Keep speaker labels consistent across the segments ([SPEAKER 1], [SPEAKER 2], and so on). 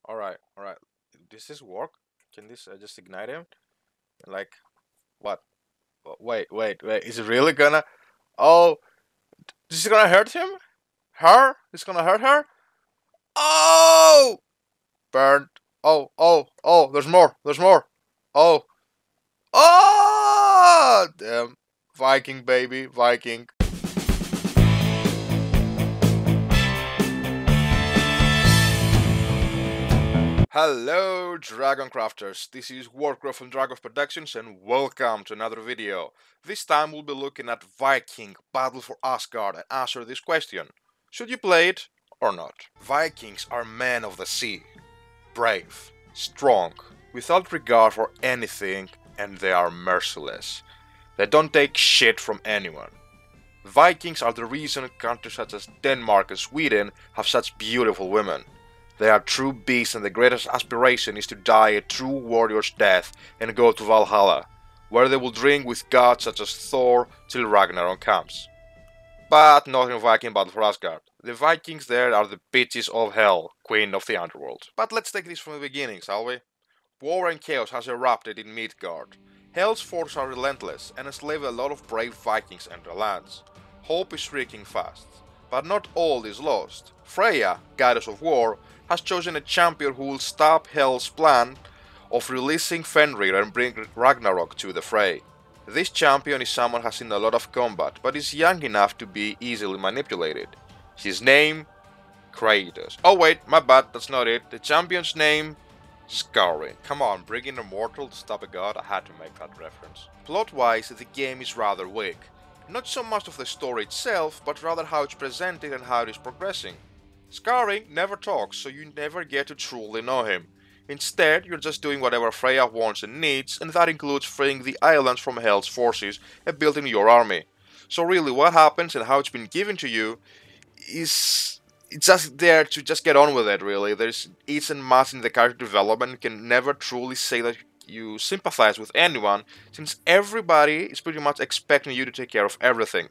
[SPEAKER 1] Alright. Does this work? Can this just ignite him? Like, what? Wait. Is it really gonna? Oh, this is gonna hurt him? Her? It's gonna hurt her? Oh! Burned. Oh, there's more. Oh. Oh! Damn. Viking, baby. Viking. Hello, DragonCrafters. This is Warcrow from DragonCraft Productions, and welcome to another video. This time we'll be looking at Viking Battle for Asgard and answer this question: should you play it or not? Vikings are men of the sea, brave, strong, without regard for anything, and they are merciless. They don't take shit from anyone. Vikings are the reason countries such as Denmark and Sweden have such beautiful women. They are true beasts, and the greatest aspiration is to die a true warrior's death and go to Valhalla, where they will drink with gods such as Thor till Ragnarok comes. But not in Viking Battle for Asgard. The Vikings there are the bitches of hell, queen of the underworld. But let's take this from the beginning, shall we? War and chaos has erupted in Midgard. Hell's forces are relentless and enslave a lot of brave Vikings and their lands. Hope is shrinking fast. But not all is lost. Freya, goddess of war, has chosen a champion who will stop Hell's plan of releasing Fenrir and bring Ragnarok to the fray. This champion is someone who has seen a lot of combat, but is young enough to be easily manipulated. His name? Kratos. Oh wait, my bad, that's not it. The champion's name? Scarring. Come on, bring in a mortal to stop a god, I had to make that reference. Plot-wise, the game is rather weak. Not so much of the story itself, but rather how it's presented and how it is progressing. Scarring never talks, so you never get to truly know him. Instead, you're just doing whatever Freya wants and needs, and that includes freeing the islands from Hell's forces and building your army. So really, what happens and how it's been given to you is it's just there to just get on with it, really. There's ease and mass in the character development. You can never truly say that you sympathize with anyone, since everybody is pretty much expecting you to take care of everything.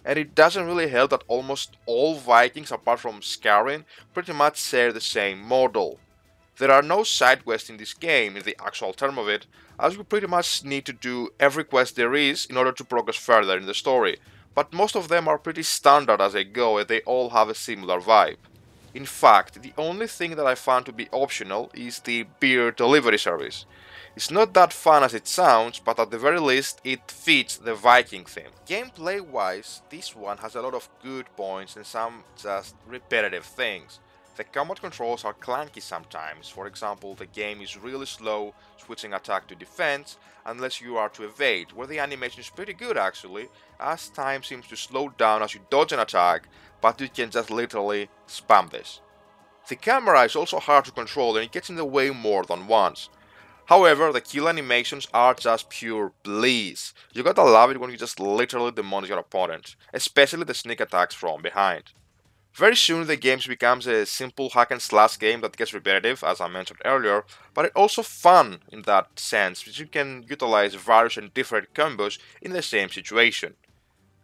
[SPEAKER 1] And it doesn't really help that almost all Vikings, apart from Scarring, pretty much share the same model. There are no side quests in this game, in the actual term of it, as you pretty much need to do every quest there is in order to progress further in the story, but most of them are pretty standard as they go and they all have a similar vibe. In fact, the only thing that I found to be optional is the beer delivery service. It's not that fun as it sounds, but at the very least it fits the Viking theme. Gameplay wise, this one has a lot of good points and some just repetitive things. The combat controls are clunky sometimes. For example, the game is really slow switching attack to defense unless you are to evade, where the animation is pretty good actually, as time seems to slow down as you dodge an attack, but you can just literally spam this. The camera is also hard to control and it gets in the way more than once. However, the kill animations are just pure bliss. You gotta love it when you just literally demolish your opponent, especially the sneak attacks from behind. Very soon the game becomes a simple hack and slash game that gets repetitive, as I mentioned earlier, but it's also fun in that sense, because you can utilize various and different combos in the same situation.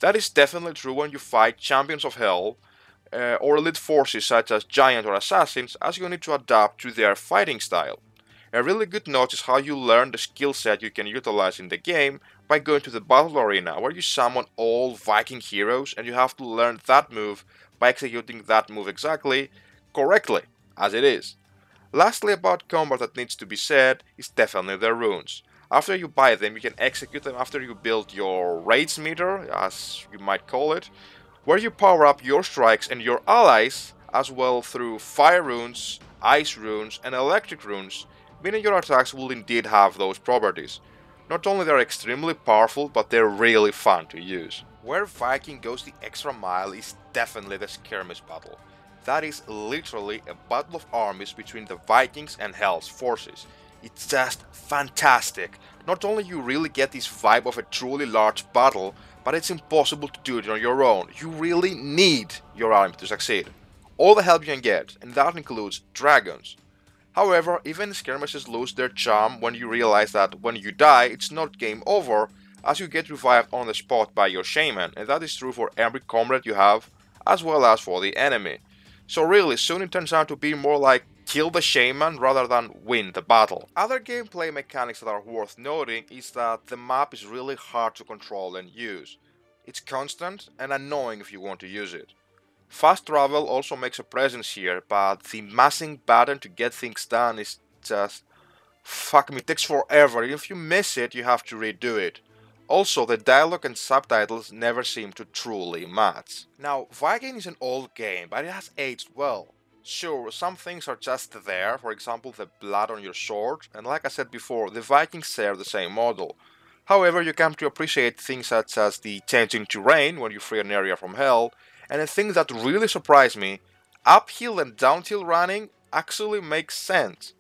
[SPEAKER 1] That is definitely true when you fight champions of hell, or elite forces such as giants or assassins, as you need to adapt to their fighting style. A really good note is how you learn the skill set you can utilize in the game by going to the battle arena, where you summon all Viking heroes and you have to learn that move by executing that move exactly, correctly, as it is. Lastly, about combat that needs to be said is definitely the runes. After you buy them, you can execute them after you build your rage meter, as you might call it, where you power up your strikes and your allies as well through fire runes, ice runes and electric runes, meaning your attacks will indeed have those properties. Not only they're extremely powerful, but they're really fun to use. Where Viking goes the extra mile is definitely the skirmish battle. That is literally a battle of armies between the Vikings and Hell's forces. It's just fantastic. Not only you really get this vibe of a truly large battle, but it's impossible to do it on your own. You really need your army to succeed. All the help you can get, and that includes dragons. However, even skirmishes lose their charm when you realize that when you die, it's not game over, as you get revived on the spot by your shaman, and that is true for every comrade you have, as well as for the enemy. So really, soon it turns out to be more like kill the shaman rather than win the battle. Other gameplay mechanics that are worth noting is that the map is really hard to control and use. It's constant and annoying if you want to use it. Fast travel also makes a presence here, but the massing button to get things done is just... fuck me, it takes forever. If you miss it, you have to redo it. Also, the dialogue and subtitles never seem to truly match. Now, Viking is an old game, but it has aged well. Sure, some things are just there, for example the blood on your sword, and like I said before, the Vikings share the same model. However, you come to appreciate things such as the changing terrain when you free an area from hell, and a thing that really surprised me, uphill and downhill running actually makes sense.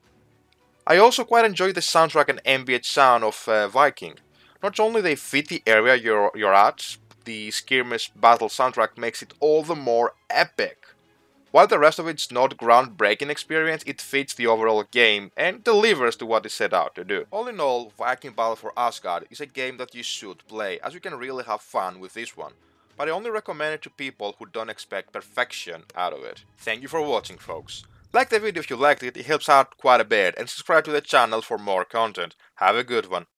[SPEAKER 1] I also quite enjoy the soundtrack and ambient sound of Viking. Not only they fit the area you're at, the skirmish battle soundtrack makes it all the more epic. While the rest of it's not groundbreaking experience, it fits the overall game and delivers to what it set out to do. All in all, Viking Battle for Asgard is a game that you should play, as you can really have fun with this one. But I only recommend it to people who don't expect perfection out of it. Thank you for watching, folks. Like the video if you liked it, it helps out quite a bit, and subscribe to the channel for more content. Have a good one.